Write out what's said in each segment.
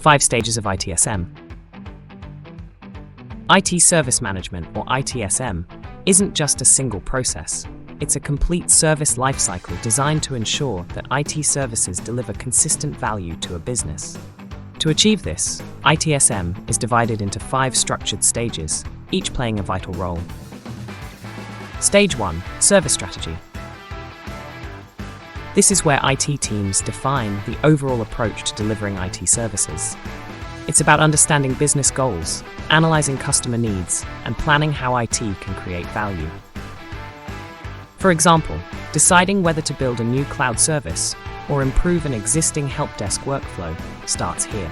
5 Stages of ITSM. IT Service Management, or ITSM, isn't just a single process. It's a complete service lifecycle designed to ensure that IT services deliver consistent value to a business. To achieve this, ITSM is divided into 5 structured stages, each playing a vital role. Stage 1. Service Strategy. This is where IT teams define the overall approach to delivering IT services. It's about understanding business goals, analyzing customer needs, and planning how IT can create value. For example, deciding whether to build a new cloud service or improve an existing help desk workflow starts here.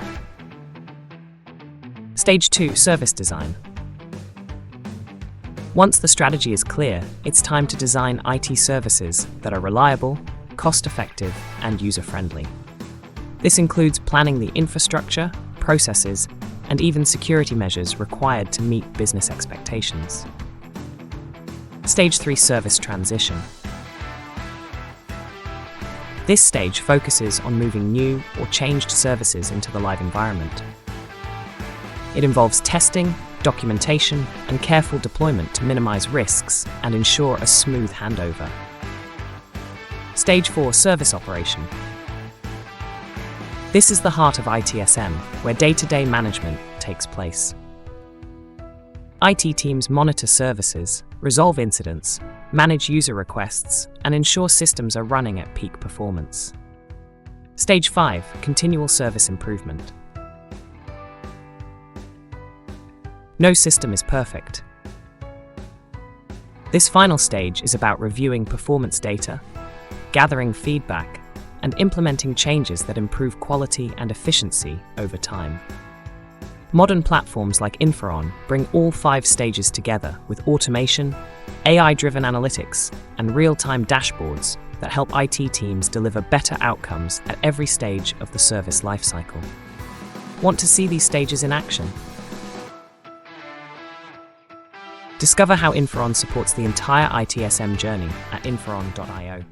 Stage 2. Service Design. Once the strategy is clear, it's time to design IT services that are reliable, cost-effective, and user-friendly. This includes planning the infrastructure, processes, and even security measures required to meet business expectations. Stage 3. Service Transition. This stage focuses on moving new or changed services into the live environment. It involves testing, documentation, and careful deployment to minimize risks and ensure a smooth handover. Stage 4. Service Operation. This is the heart of ITSM, where day-to-day management takes place. IT teams monitor services, resolve incidents, manage user requests, and ensure systems are running at peak performance. Stage 5. Continual Service Improvement. No system is perfect. This final stage is about reviewing performance data, gathering feedback, and implementing changes that improve quality and efficiency over time. Modern platforms like Infraon bring all 5 stages together with automation, AI-driven analytics, and real-time dashboards that help IT teams deliver better outcomes at every stage of the service lifecycle. Want to see these stages in action? Discover how Infraon supports the entire ITSM journey at infraon.io.